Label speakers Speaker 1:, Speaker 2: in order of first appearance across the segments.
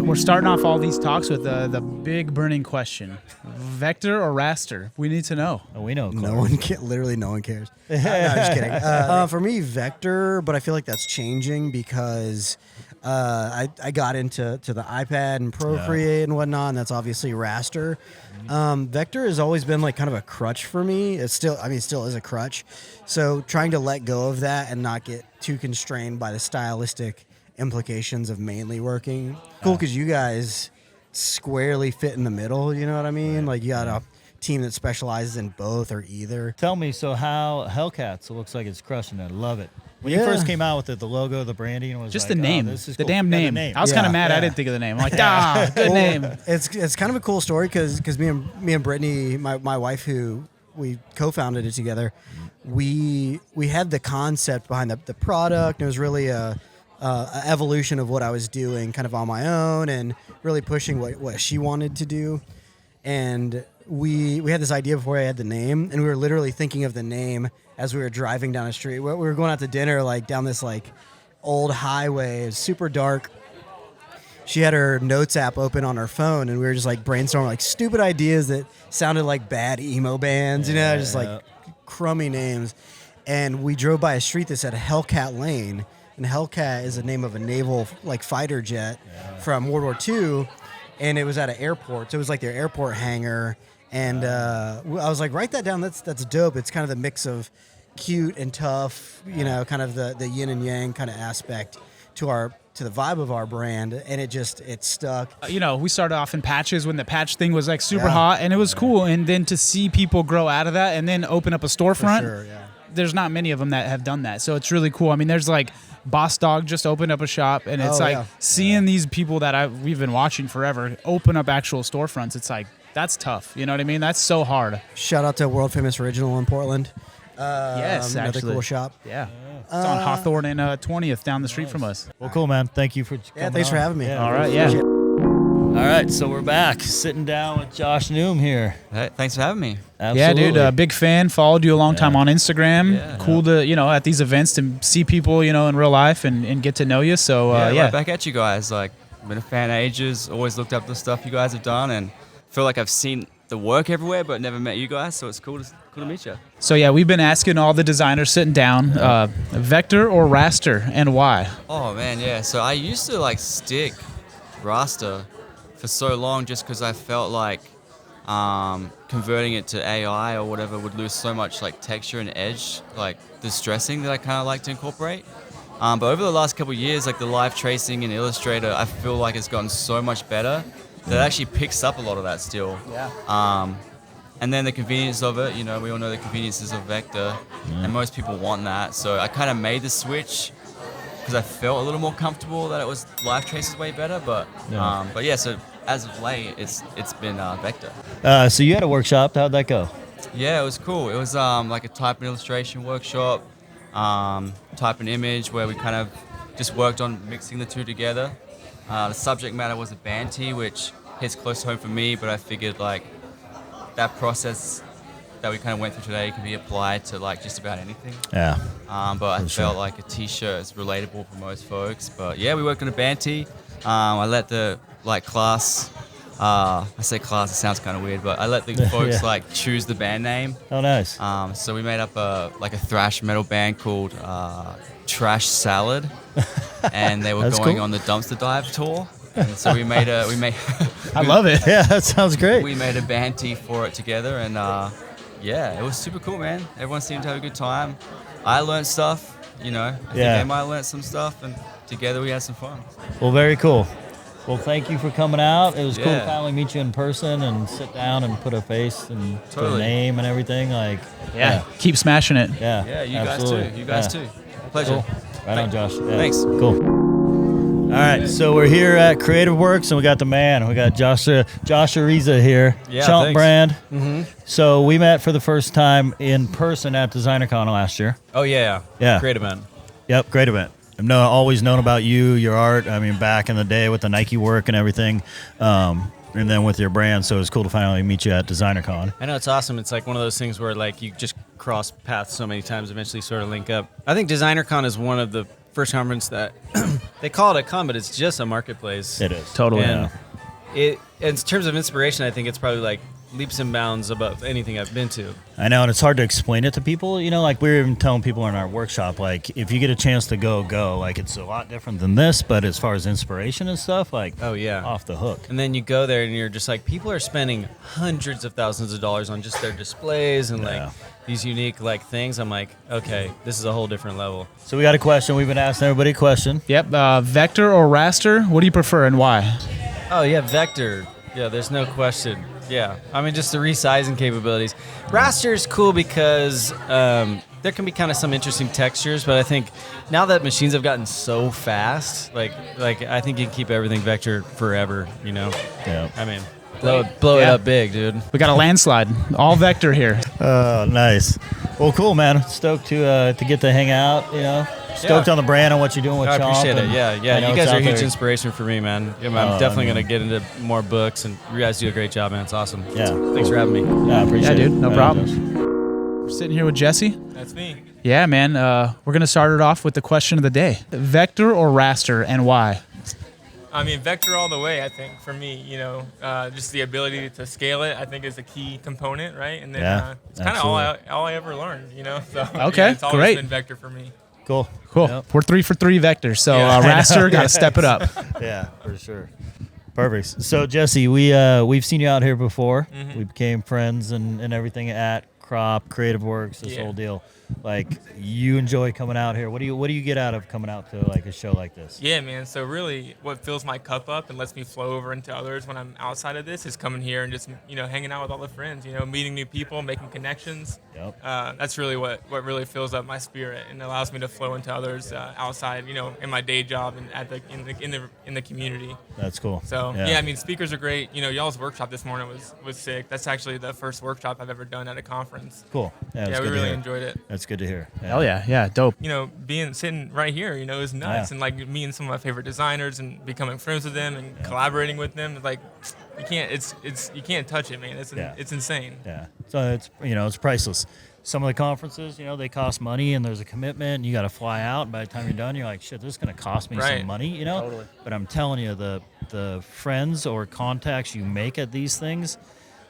Speaker 1: We're starting off all these talks with the big burning question: Vector or Raster? We need to know.
Speaker 2: Oh, we know.
Speaker 3: No one literally no one cares. No, just kidding. For me, Vector, but I feel like that's changing because I got into the iPad and Procreate and whatnot, and that's obviously Raster. Vector has always been like kind of a crutch for me. It still is a crutch. So trying to let go of that and not get too constrained by the stylistic implications of mainly working. Cool, because you guys squarely fit in the middle, you know what I mean? Like you got a team that specializes in both or either.
Speaker 2: Tell me, so how Hellcats, it looks like it's crushing it. Love it. When you first came out with it, the logo, the branding was
Speaker 1: just
Speaker 2: like,
Speaker 1: the name,
Speaker 2: this is
Speaker 1: the
Speaker 2: cool.
Speaker 1: damn name. I was kind of mad I didn't think of the name. I'm like, good name.
Speaker 3: It's kind of a cool story because me and Brittany, my wife, who we co-founded it together, we had the concept behind the product. And it was really a evolution of what I was doing kind of on my own and really pushing what she wanted to do. And we had this idea before I had the name, and we were literally thinking of the name as we were driving down the street. We were going out to dinner, like down this like old highway. It was super dark. She had her notes app open on her phone, and we were just like brainstorming like stupid ideas that sounded like bad emo bands, just like crummy names. And we drove by a street that said Hellcat Lane, and Hellcat is the name of a naval like fighter jet from World War II, and it was at an airport. So it was like their airport hangar. And I was like, write that down. That's dope. It's kind of the mix of cute and tough, kind of the yin and yang kind of aspect to the vibe of our brand. And it stuck.
Speaker 1: We started off in patches when the patch thing was like super hot, and it was cool. And then to see people grow out of that and then open up a storefront,
Speaker 3: For sure,
Speaker 1: there's not many of them that have done that. So it's really cool. I mean, there's like Boss Dog just opened up a shop, and it's seeing these people that we've been watching forever open up actual storefronts. It's like, that's tough. You know what I mean? That's so hard.
Speaker 3: Shout out to World Famous Original in Portland.
Speaker 1: Yes,
Speaker 3: another
Speaker 1: actually.
Speaker 3: cool shop.
Speaker 1: Yeah. It's on Hawthorne and 20th down the street from us.
Speaker 2: Well, cool, man. Thank you for coming
Speaker 3: Thanks
Speaker 2: on.
Speaker 3: for having me.
Speaker 1: All right, yeah.
Speaker 2: All right, so we're back, sitting down with Josh Noom here.
Speaker 4: Hey, thanks for having me.
Speaker 2: Absolutely.
Speaker 1: Yeah, dude, big fan. Followed you a long time on Instagram.
Speaker 4: Yeah.
Speaker 1: Cool to, at these events to see people, in real life and get to know you. So,
Speaker 4: Right back at you guys. Like, been a fan ages, always looked up the stuff you guys have done, and feel like I've seen the work everywhere, but never met you guys, so it's cool to meet you.
Speaker 1: So, yeah, we've been asking all the designers sitting down, Vector or Raster, and why?
Speaker 4: Oh, man, yeah. So I used to, stick Raster for so long just because I felt like converting it to AI or whatever would lose so much, texture and edge, distressing that I kind of like to incorporate. But over the last couple of years, the live tracing in Illustrator, I feel like it's gotten so much better that it actually picks up a lot of that still.
Speaker 1: Yeah.
Speaker 4: And then the convenience of it, we all know the conveniences of Vector, and most people want that. So I kind of made the switch because I felt a little more comfortable that it was live traces way better. But so as of late, it's been Vector.
Speaker 2: So you had a workshop. How'd that go?
Speaker 4: Yeah, it was cool. It was like a type and illustration workshop, type and image, where we kind of just worked on mixing the two together. The subject matter was a band tee, which hits close to home for me, but I figured that process that we kind of went through today can be applied to just about anything.
Speaker 2: Yeah.
Speaker 4: But I felt like a t-shirt is relatable for most folks. But yeah, we worked on a band tee. I let the class, I say class, it sounds kind of weird, but I let the folks choose the band name.
Speaker 2: Oh, nice.
Speaker 4: So we made up a thrash metal band called Trash Salad, and they were going on the dumpster dive tour. And so we made
Speaker 1: I love it.
Speaker 2: Yeah, that sounds great.
Speaker 4: We made a band tee for it together, and it was super cool, man. Everyone seemed to have a good time. I learned stuff, I think they might have learned some stuff, and together we had some fun.
Speaker 2: Well, very cool. Well, thank you for coming out. It was cool to
Speaker 4: Yeah.
Speaker 2: finally meet you in person and sit down and put a face and put a name and everything.
Speaker 1: Keep smashing it.
Speaker 2: Yeah.
Speaker 4: Yeah, you
Speaker 2: absolutely.
Speaker 4: guys too. You guys too. Pleasure.
Speaker 2: Cool. Right on, Josh. Yeah.
Speaker 4: Thanks.
Speaker 2: Cool. All right, so we're here at Creative Works, and we got the man. We got Josh Ariza here, Chump
Speaker 5: thanks.
Speaker 2: brand. Mm-hmm. So we met for the first time in person at DesignerCon last year.
Speaker 5: Oh, yeah.
Speaker 2: Yeah.
Speaker 5: Great event.
Speaker 2: Yep, great event. I've always known about you, your art. I mean, back in the day with the Nike work and everything, and then with your brand. So it's cool to finally meet you at DesignerCon.
Speaker 5: I know, it's awesome. It's one of those things where you just cross paths so many times, eventually sort of link up. I think DesignerCon is one of the first conference that they call it a con, but it's just a marketplace.
Speaker 2: It is.
Speaker 1: Totally.
Speaker 5: And in terms of inspiration, I think it's probably like leaps and bounds above anything I've been to.
Speaker 2: I know, and it's hard to explain it to people. You know, like we were even telling people in our workshop, like if you get a chance to go. Like it's a lot different than this, but as far as inspiration and stuff, like
Speaker 5: Oh, yeah.
Speaker 2: off the hook.
Speaker 5: And then you go there and you're just like, people are spending hundreds of thousands of dollars on just their displays and
Speaker 2: Yeah.
Speaker 5: like these unique like things. I'm like, okay, this is a whole different level.
Speaker 2: So we got a question. We've been asking everybody a question.
Speaker 1: Yep. Vector or raster? What do you prefer and why?
Speaker 5: Oh, yeah, Vector. Yeah, there's no question. Yeah, I mean, just the resizing capabilities. Raster is cool because there can be kind of some interesting textures, but I think now that machines have gotten so fast, like I think you can keep everything Vector forever, you know?
Speaker 2: Yeah.
Speaker 5: I mean, blow it up big, dude.
Speaker 1: We got a landslide. All vector here.
Speaker 2: Oh, nice. Well, cool, man. Stoked to get to hang out. You know, stoked on the brand and what you're doing with
Speaker 5: I
Speaker 2: Chomp.
Speaker 5: appreciate it.
Speaker 2: and
Speaker 5: Yeah.
Speaker 2: I know
Speaker 5: You
Speaker 2: it's
Speaker 5: guys are
Speaker 2: out
Speaker 5: a huge
Speaker 2: there.
Speaker 5: inspiration for me, man. I'm
Speaker 2: I
Speaker 5: definitely
Speaker 2: mean-
Speaker 5: going to get into more books, and you guys do a great job, man. It's awesome.
Speaker 2: Yeah.
Speaker 5: Thanks for having me.
Speaker 2: Yeah, I appreciate
Speaker 1: Yeah,
Speaker 2: it.
Speaker 1: dude. No
Speaker 2: Right
Speaker 1: problem.
Speaker 2: on, Josh.
Speaker 1: We're sitting here with Jesse.
Speaker 6: That's me.
Speaker 1: Yeah, man. We're going to start it off with the question of the day. Vector or raster and why?
Speaker 6: I mean, vector all the way, I think, for me, you know, just the ability to scale it, I think is a key component, right? And then
Speaker 2: Yeah,
Speaker 6: it's kind of all I ever learned, you know? So,
Speaker 1: Okay,
Speaker 6: yeah, it's always
Speaker 1: great.
Speaker 6: been vector for me.
Speaker 2: Cool.
Speaker 1: Cool.
Speaker 2: Yep.
Speaker 1: We're 3 for 3 vectors, so
Speaker 6: Yeah.
Speaker 1: raster got to step it up.
Speaker 2: Yeah, for sure. Perfect. So Jesse, we've seen you out here before.
Speaker 6: Mm-hmm.
Speaker 2: We became friends and everything at Crop, Creative Works, this
Speaker 6: Yeah.
Speaker 2: whole deal. Like, you enjoy coming out here. What do you get out of coming out to like a show like this?
Speaker 6: Yeah, man. So really what fills my cup up and lets me flow over into others when I'm outside of this is coming here and just, you know, hanging out with all the friends, you know, meeting new people, making connections.
Speaker 2: Yep.
Speaker 6: That's really what really fills up my spirit and allows me to flow into others outside, you know, in my day job and in the community.
Speaker 2: That's cool.
Speaker 6: So yeah, I mean, speakers are great. You know, y'all's workshop this morning was sick. That's actually the first workshop I've ever done at a conference.
Speaker 2: Cool. Yeah,
Speaker 6: Yeah,
Speaker 2: it's
Speaker 6: we
Speaker 2: good to
Speaker 6: really
Speaker 2: hear.
Speaker 6: enjoyed it.
Speaker 2: That's good to hear.
Speaker 1: Hell yeah, dope.
Speaker 6: You know, sitting right here, you know, is nuts.
Speaker 2: Yeah.
Speaker 6: And like meeting some of my favorite designers and becoming friends with them and collaborating with them, like you can't touch it, man. It's insane.
Speaker 2: Yeah. So it's priceless. Some of the conferences, they cost money and there's a commitment and you got to fly out. And by the time you're done, you're like, shit, this is going to cost me
Speaker 6: Right.
Speaker 2: some money,
Speaker 1: Totally.
Speaker 2: But I'm telling you, the friends or contacts you make at these things,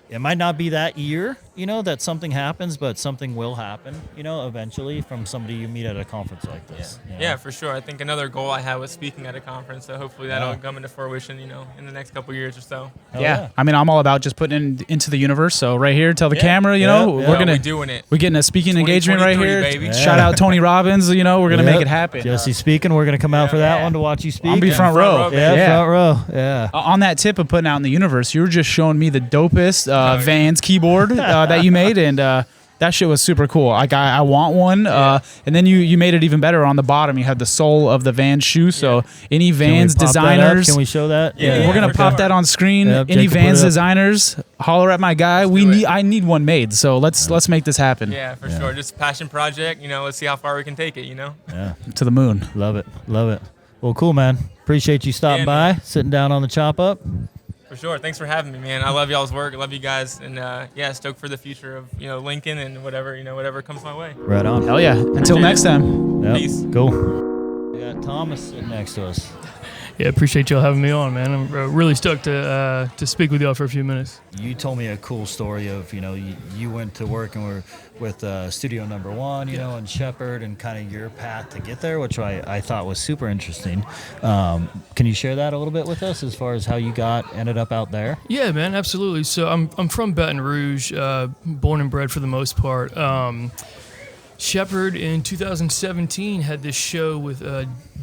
Speaker 2: it might not be that year, that something happens, but something will happen, eventually from somebody you meet at a conference like this. you know?
Speaker 6: Yeah, for sure. I think another goal I had was speaking at a conference, so hopefully that'll come into fruition, in the next couple years or so.
Speaker 2: Hell
Speaker 1: Yeah. I mean, I'm all about just putting it into the universe. So right here, tell the camera,
Speaker 2: Yeah.
Speaker 6: We're doing it.
Speaker 1: we're getting a speaking engagement right here.
Speaker 6: 2023, baby.
Speaker 1: Shout out Tony Robbins. We're gonna make it happen.
Speaker 2: Jesse speaking. We're going to come out for that
Speaker 6: Yeah.
Speaker 2: one to watch you speak.
Speaker 1: I'll be front row.
Speaker 6: row,
Speaker 2: Yeah,
Speaker 6: baby.
Speaker 2: front row. Yeah.
Speaker 1: On that tip of putting out in the universe, you were just showing me the dopest Vans keyboard that you made, and that shit was super cool. Like I want one, and then you made it even better. On the bottom, you had the sole of the Vans shoe. So any Vans
Speaker 2: Can we pop that up?
Speaker 1: designers,
Speaker 2: Can we show that?
Speaker 6: Yeah,
Speaker 1: we're gonna
Speaker 6: for
Speaker 1: pop
Speaker 6: sure.
Speaker 1: that on screen.
Speaker 2: Yep,
Speaker 1: Any
Speaker 2: Jake can put
Speaker 1: Vans
Speaker 2: it up.
Speaker 1: designers, holler at my guy. I need one made. So let's make this happen.
Speaker 6: Yeah, for sure. Just a passion project, let's see how far we can take it,
Speaker 2: Yeah.
Speaker 1: To the moon.
Speaker 2: Love it. Well, cool, man. Appreciate you stopping
Speaker 6: Yeah,
Speaker 2: by,
Speaker 6: man.
Speaker 2: sitting down on the chop up.
Speaker 6: For sure. Thanks for having me, man. I love y'all's work. I love you guys. And stoked for the future of, Lincoln and whatever comes my way.
Speaker 2: Right on.
Speaker 1: Hell yeah. Until next time.
Speaker 2: Yep.
Speaker 6: Peace.
Speaker 2: Cool. We got Thomas sitting next to us.
Speaker 7: Yeah, appreciate y'all having me on, man. I'm really stoked to speak with y'all for a few minutes.
Speaker 2: You told me a cool story of, you went to work and were with Studio Number 1, and Shepherd and kind of your path to get there, which I thought was super interesting. Can you share that a little bit with us as far as how you ended up out there?
Speaker 7: Yeah, man, absolutely. So I'm from Baton Rouge, born and bred for the most part. Shepherd in 2017 had this show with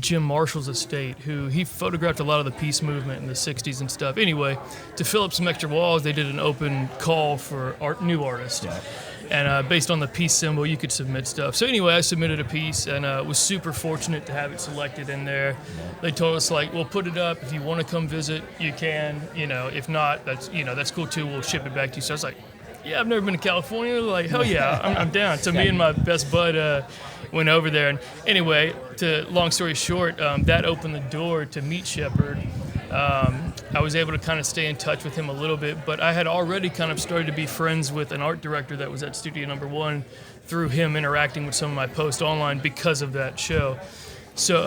Speaker 7: Jim Marshall's estate, who he photographed a lot of the peace movement in the 60s and stuff. Anyway, to fill up some extra walls, they did an open call for new artists.
Speaker 2: Yeah.
Speaker 7: And based on the peace symbol, you could submit stuff. So anyway, I submitted a piece and was super fortunate to have it selected in there. They told us, we'll put it up. If you want to come visit, you can. If not, that's cool too. We'll ship it back to you. So I was like, yeah, I've never been to California. Like, hell yeah, I'm down. So me and my best bud went over there. And anyway, long story short, that opened the door to meet Shepherd. I was able to kind of stay in touch with him a little bit, but I had already kind of started to be friends with an art director that was at Studio Number 1 through him interacting with some of my posts online because of that show. So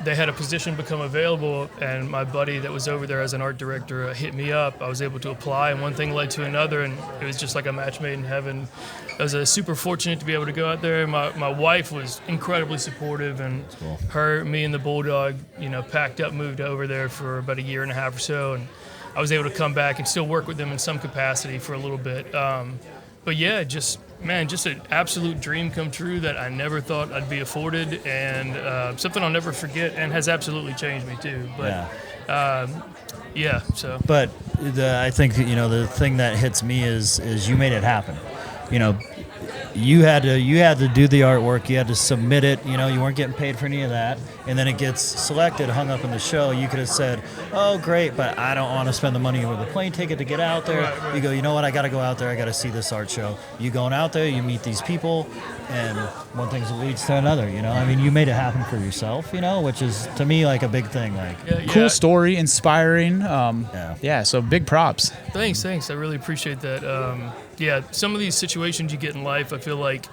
Speaker 7: they had a position become available, and my buddy that was over there as an art director hit me up. I was able to apply, and one thing led to another, and it was just like a match made in heaven. I was super fortunate to be able to go out there. My wife was incredibly supportive, and me and the Bulldog, packed up, moved over there for about a year and a half or so, and I was able to come back and still work with them in some capacity for a little bit. But yeah, just an absolute dream come true that I never thought I'd be afforded, and something I'll never forget, and has absolutely changed me too. But so.
Speaker 2: But I think the thing that hits me is you made it happen. You had to do the artwork. You had to submit it. You weren't getting paid for any of that. And then it gets selected, hung up in the show. You could have said, "Oh, great, but I don't want to spend the money over the plane ticket to get out there." Right. You go, you know what? I got to go out there. I got to see this art show. You going out there, you meet these people, and one thing leads to another. I mean, you made it happen for yourself. Which is to me like a big thing.
Speaker 1: Cool story, inspiring. So big props.
Speaker 7: Thanks. I really appreciate that. Some of these situations you get in life, I feel like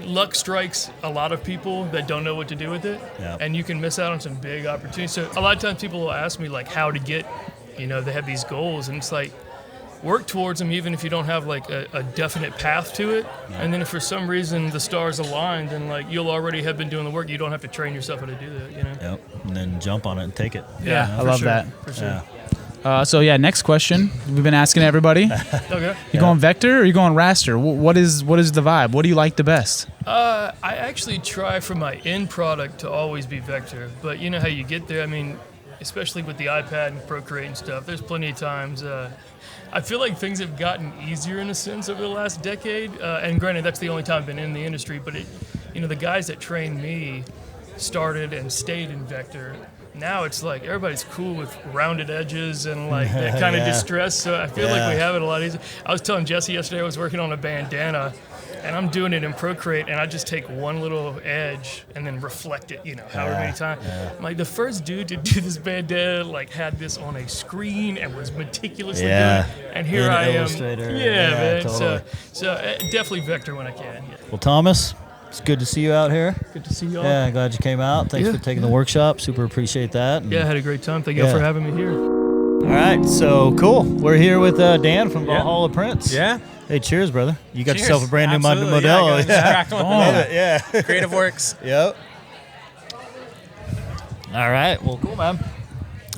Speaker 7: luck strikes a lot of people that don't know what to do with it, and you can miss out on some big opportunities. So a lot of times people will ask me how to get, they have these goals, and it's like, work towards them even if you don't have a definite path to it. And then if for some reason the stars align, then you'll already have been doing the work. You don't have to train yourself how to do that.
Speaker 2: Yep. And then jump on it and take it.
Speaker 1: Yeah, I love that.
Speaker 7: For sure.
Speaker 1: Next question. We've been asking everybody.
Speaker 7: Okay.
Speaker 1: You going vector or you going raster? What is the vibe? What do you like the best?
Speaker 7: I actually try for my end product to always be vector, but you know how you get there. I mean, especially with the iPad and Procreate and stuff, there's plenty of times. I feel like things have gotten easier in a sense over the last decade. And granted, that's the only time I've been in the industry, but the guys that trained me started and stayed in vector. Now it's like everybody's cool with rounded edges and that kind of distress. So I feel like we have it a lot easier. I was telling Jesse yesterday I was working on a bandana, and I'm doing it in Procreate, and I just take one little edge and then reflect it, however many times. Yeah. The first dude to do this bandana had this on a screen and was meticulously doing it. And here I am. Man. Totally. So definitely vector when I can. Yeah.
Speaker 2: Well, Thomas, it's good to see you out here.
Speaker 7: Good to see you all.
Speaker 2: Yeah, glad you came out. Thanks for taking the workshop. Super appreciate that.
Speaker 7: And I had a great time. Thank you for having me here.
Speaker 2: All right, so cool. We're here with Dan from Valhalla Prints.
Speaker 8: Yeah.
Speaker 2: Hey, cheers, brother. You got
Speaker 8: Cheers.
Speaker 2: yourself a brand new Modelo.
Speaker 8: Love it. Yeah. Creative Works.
Speaker 2: Yep. All right. Well, cool, man.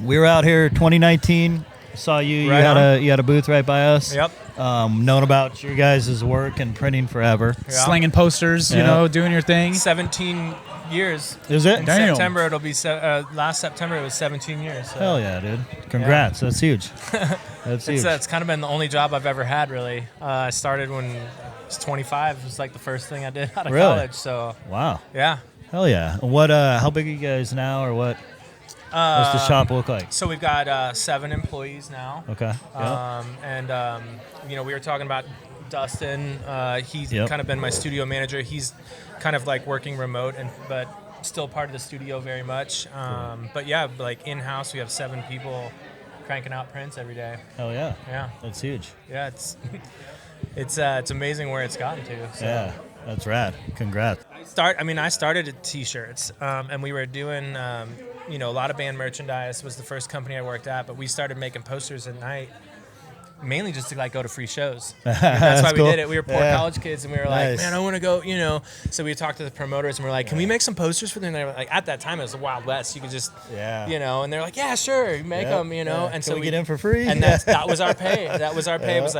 Speaker 2: We were out here 2019. Saw you.
Speaker 8: Right
Speaker 2: you had a booth right by us.
Speaker 8: Yep.
Speaker 2: Known about your guys' work and printing forever.
Speaker 8: Yeah.
Speaker 1: Slinging posters, doing your thing.
Speaker 8: 17 years.
Speaker 2: Is it?
Speaker 8: In
Speaker 1: Damn.
Speaker 8: September, it'll be last September. It was 17 years. So.
Speaker 2: Hell yeah, dude! Congrats. That's huge. That's huge.
Speaker 8: It's kind of been the only job I've ever had, really. I started when I was 25. It was the first thing I did out of college. So.
Speaker 2: Wow.
Speaker 8: Yeah.
Speaker 2: Hell yeah. What? How big are you guys now, or what? What's the shop look like?
Speaker 8: So we've got 7 employees now.
Speaker 2: Okay.
Speaker 8: We were talking about Dustin. He's kind of been my studio manager. He's kind of working remote, but still part of the studio very much. But yeah, in-house, we have 7 people cranking out prints every day.
Speaker 2: Hell yeah.
Speaker 8: Yeah.
Speaker 2: That's huge.
Speaker 8: Yeah, it's amazing where it's gotten to. So.
Speaker 2: Yeah, that's rad. Congrats.
Speaker 8: I started at T-shirts, and we were doing, a lot of band merchandise. Was the first company I worked at, but we started making posters at night, mainly just to go to free shows. That's why we did it. We were poor college kids, and we were like, man, I want to go, So we talked to the promoters, and we're like, can we make some posters for them? And they were like, at that time, it was the Wild West. You could just, and they're like, yeah, sure, make them, And so
Speaker 2: we get in for free?
Speaker 8: And that was our pay. That was our pay. It was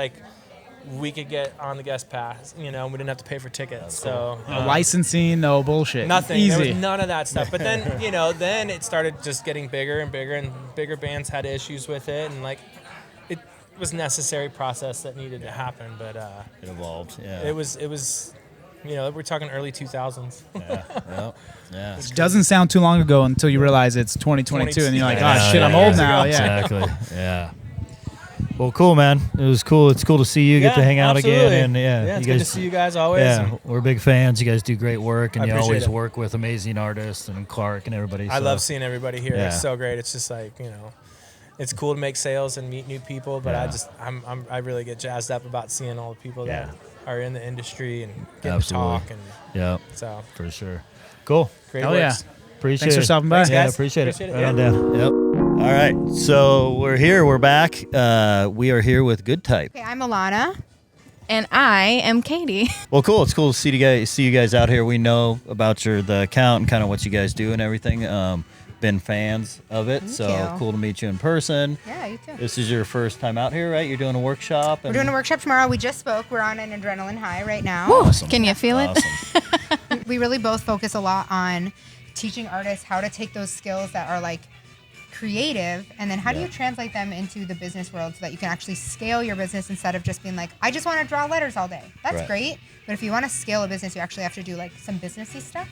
Speaker 8: we could get on the guest pass, and we didn't have to pay for tickets. So
Speaker 1: no licensing, no bullshit.
Speaker 8: Nothing.
Speaker 1: Easy.
Speaker 8: There was none of that stuff. But then, then it started just getting bigger and bigger, and bigger bands had issues with it, and it was a necessary process that needed to happen. But
Speaker 2: it evolved. Yeah.
Speaker 8: It was. We're talking early 2000s.
Speaker 2: Yeah.
Speaker 1: It doesn't sound too long ago until you realize it's 2022, and you're like, shit, I'm old now. Yeah.
Speaker 2: Exactly. Yeah. Well, cool, man. It was cool. It's cool to see you, get to hang out again, and
Speaker 8: it's good to see you guys always.
Speaker 2: Yeah, we're big fans. You guys do great work, and you always
Speaker 8: it.
Speaker 2: work with amazing artists and Clark and everybody.
Speaker 8: I love seeing everybody here. It's so great. It's just it's cool to make sales and meet new people, but I really get jazzed up about seeing all the people that are in the industry and getting to talk. And
Speaker 2: yeah,
Speaker 8: so
Speaker 2: for sure. Cool. Great
Speaker 1: Hell yeah.
Speaker 2: works. Appreciate
Speaker 1: Thanks
Speaker 2: it.
Speaker 1: for stopping by.
Speaker 2: Thanks,
Speaker 1: Yeah,
Speaker 2: guys. Appreciate it.
Speaker 8: Appreciate it.
Speaker 2: Right on down. Yep. All right. So we're here. We're back. We are here with Goodtype.
Speaker 9: Okay, I'm Ilana. And I am Katie.
Speaker 2: Well, cool. It's cool to see you guys out here. We know about the account and kind of what you guys do and everything. Been fans of it,
Speaker 9: Thank
Speaker 2: so
Speaker 9: you.
Speaker 2: cool to meet you in person.
Speaker 9: Yeah, you too.
Speaker 2: This is your first time out here, right? You're doing a workshop.
Speaker 9: We're doing a workshop tomorrow. We just spoke. We're on an adrenaline high right now.
Speaker 2: Awesome.
Speaker 9: Can you feel it?
Speaker 2: Awesome.
Speaker 9: We really both focus a lot on teaching artists how to take those skills that are like creative, and then how do you translate them into the business world so that you can actually scale your business instead of just being like, I just want to draw letters all day. That's
Speaker 2: Right.
Speaker 9: great, but if you want to scale a business, you actually have to do like some businessy stuff.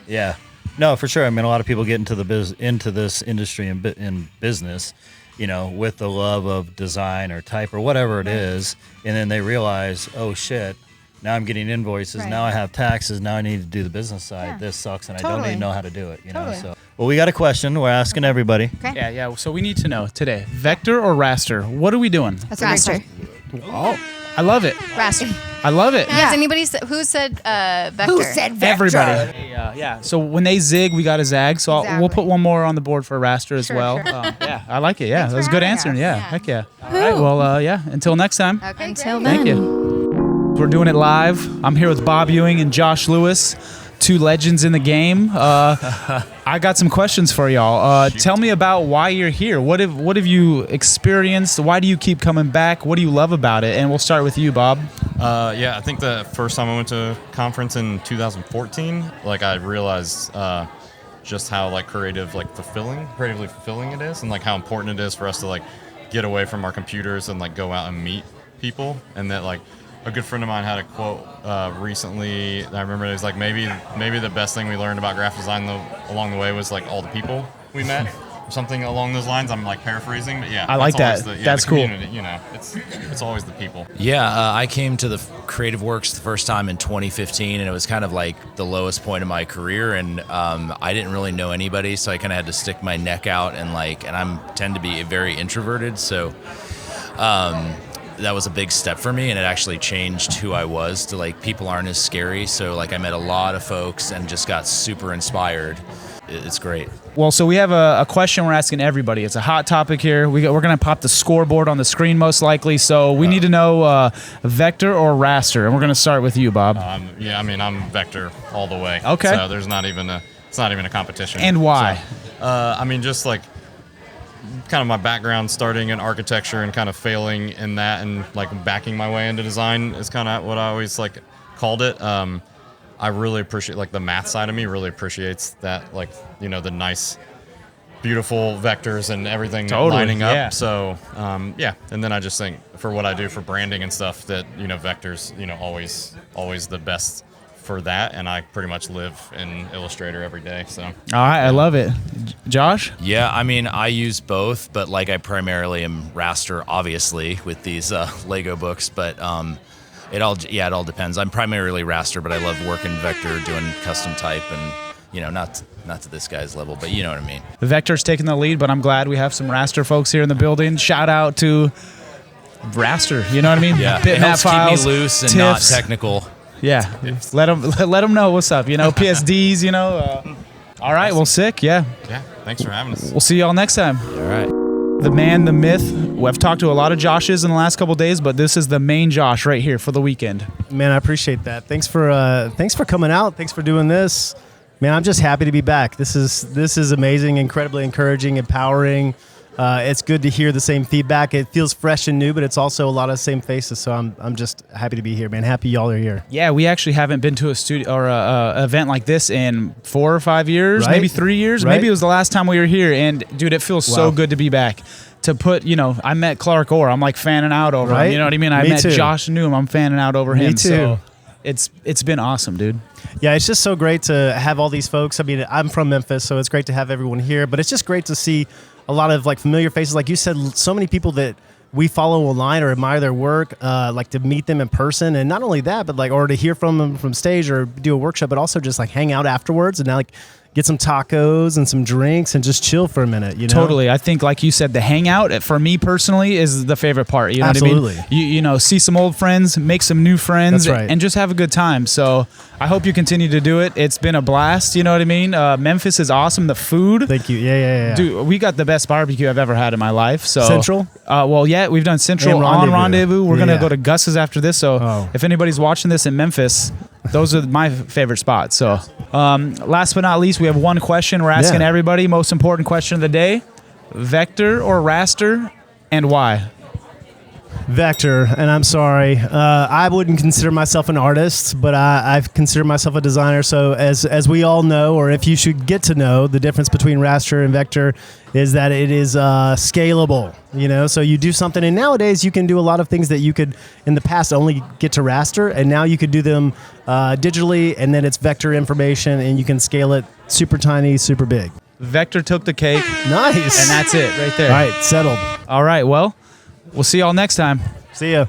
Speaker 2: Yeah. No, for sure. I mean, a lot of people get into into this industry in business, with the love of design or type or whatever it is, and then they realize, oh shit, now I'm getting invoices.
Speaker 9: Right.
Speaker 2: Now I have taxes. Now I need to do the business side.
Speaker 9: Yeah.
Speaker 2: This sucks, and I
Speaker 9: Totally.
Speaker 2: don't even know how to do it.
Speaker 9: Totally.
Speaker 2: So, well, we got a question. We're asking everybody.
Speaker 9: Okay.
Speaker 1: Yeah. So we need to know today, vector or raster? What are we doing?
Speaker 9: That's a great
Speaker 10: Raster.
Speaker 9: question.
Speaker 1: Oh, I love it.
Speaker 10: Raster.
Speaker 1: I love it.
Speaker 10: Has anybody who said vector?
Speaker 9: Who said vector?
Speaker 1: Everybody. Yeah. So when they zig, we got to zag. So we'll
Speaker 9: Exactly.
Speaker 1: put one more on the board for raster as
Speaker 9: Sure,
Speaker 1: well.
Speaker 9: sure.
Speaker 1: Yeah, I like it. Yeah,
Speaker 9: Thanks
Speaker 1: that was a
Speaker 9: for
Speaker 1: good
Speaker 9: having
Speaker 1: answer.
Speaker 9: us.
Speaker 1: Yeah. Heck yeah. All right. Well, yeah. Until next time.
Speaker 9: Okay,
Speaker 10: Until
Speaker 9: great.
Speaker 10: then.
Speaker 1: Thank you. We're doing it live. I'm here with Bob Ewing and Josh Lewis, two legends in the game. I got some questions for y'all. Tell me about why you're here. What have you experienced? Why do you keep coming back? What do you love about it? And we'll start with you, Bob.
Speaker 11: Yeah, I think the first time I went to a conference in 2014, I realized just how creatively fulfilling it is, and how important it is for us to get away from our computers and go out and meet people. And that a good friend of mine had a quote recently. I remember it was maybe the best thing we learned about graphic design along the way was all the people we met. Or something along those lines. I'm paraphrasing, but yeah.
Speaker 1: I like
Speaker 11: that's
Speaker 1: that.
Speaker 11: always
Speaker 1: That's
Speaker 11: the
Speaker 1: cool.
Speaker 11: community, it's always the people.
Speaker 12: Yeah, I came to the Creative Works the first time in 2015, and it was kind of the lowest point of my career, and I didn't really know anybody, so I kind of had to stick my neck out, and tend to be very introverted, so that was a big step for me, and it actually changed who I was to people aren't as scary, so I met a lot of folks and just got super inspired. It's great.
Speaker 1: Well, so we have a question we're asking everybody. It's a hot topic here. We're going to pop the scoreboard on the screen most likely. So we need to know vector or raster. And we're going to start with you, Bob.
Speaker 11: I'm vector all the way.
Speaker 1: Okay.
Speaker 11: So there's it's not even a competition.
Speaker 1: And why?
Speaker 11: So, just kind of my background starting in architecture and kind of failing in that and backing my way into design is kind of what I always called it. I really appreciate the math side of me really appreciates that the nice beautiful vectors and everything lining up.
Speaker 1: Yeah.
Speaker 11: So and then I just think for what I do for branding and stuff that vectors always the best for that, and I pretty much live in Illustrator every day. So
Speaker 1: All right, I love it. Josh?
Speaker 12: Yeah, I use both, but I primarily am raster, obviously, with these Lego books, but it all depends. I'm primarily raster, but I love working vector, doing custom type, and not to this guy's level, but you know what I mean.
Speaker 1: Vector's taking the lead, but I'm glad we have some raster folks here in the building. Shout out to raster, you know what I mean?
Speaker 12: Yeah, it
Speaker 1: Bitmap
Speaker 12: helps keep
Speaker 1: files,
Speaker 12: me loose and not
Speaker 1: TIFFs.
Speaker 12: technical.
Speaker 1: Yeah, let them know what's up. PSDs. All right, well, sick. Yeah,
Speaker 11: thanks for having us.
Speaker 1: we'll see y'all next time.
Speaker 12: All right.
Speaker 1: The man, the myth. I've talked to a lot of Joshes in the last couple days, but this is the main Josh right here for the weekend.
Speaker 13: Man, I appreciate that. Thanks for coming out. Thanks for doing this. Man, I'm just happy to be back. This is amazing, incredibly encouraging, empowering. It's good to hear the same feedback. It feels fresh and new, but it's also a lot of same faces. So I'm just happy to be here, man. Happy y'all are here.
Speaker 1: Yeah, we actually haven't been to a studio or a event like this in 4 or 5 years,
Speaker 13: Right.
Speaker 1: maybe 3 years.
Speaker 13: Right.
Speaker 1: Maybe it was the last time we were here. And dude, it feels so
Speaker 13: Wow.
Speaker 1: good to be back. To put, I met Clark Orr. I'm fanning out over him.
Speaker 13: Right.
Speaker 1: You know what I mean? I
Speaker 13: Me
Speaker 1: met
Speaker 13: too.
Speaker 1: Josh Noom. I'm fanning out over
Speaker 13: Me
Speaker 1: him.
Speaker 13: too.
Speaker 1: So it's been awesome, dude.
Speaker 13: Yeah, it's just so great to have all these folks. I mean, I'm from Memphis, so it's great to have everyone here. But it's just great to see a lot of familiar faces. Like you said, so many people that we follow online or admire their work, to meet them in person. And not only that, but or to hear from them from stage or do a workshop, but also just hang out afterwards. And now get some tacos and some drinks and just chill for a minute, you know?
Speaker 1: Totally. I think, like you said, the hangout, for me personally, is the favorite part. You know
Speaker 13: Absolutely.
Speaker 1: what I mean? You know, see some old friends, make some new friends,
Speaker 13: That's right.
Speaker 1: and just have a good time. So I hope you continue to do it. It's been a blast. You know what I mean? Memphis is awesome. The food.
Speaker 13: Thank you. Yeah.
Speaker 1: Dude, we got the best barbecue I've ever had in my life. So
Speaker 13: Central?
Speaker 1: Well, yeah, we've done Central
Speaker 13: And
Speaker 1: on
Speaker 13: Rendezvous.
Speaker 1: Rendezvous. We're going to
Speaker 13: Yeah.
Speaker 1: go to Gus's after this. So if anybody's watching this in Memphis, those are my favorite spots. So last but not least, we have one question we're asking everybody. Most important question of the day. Vector or Raster, and why?
Speaker 13: Vector, and I'm sorry. I wouldn't consider myself an artist, but I consider myself a designer. So as we all know, or if you should get to know, the difference between Raster and Vector is that it is scalable. You know, so you do something, and nowadays you can do a lot of things that you could in the past only get to Raster, and now you could do them digitally, and then it's vector information, and you can scale it super tiny, super big.
Speaker 1: Vector took the cake.
Speaker 13: Nice.
Speaker 1: And that's it right there.
Speaker 13: All right, settled.
Speaker 1: All right, well, we'll see y'all next time.
Speaker 13: See ya.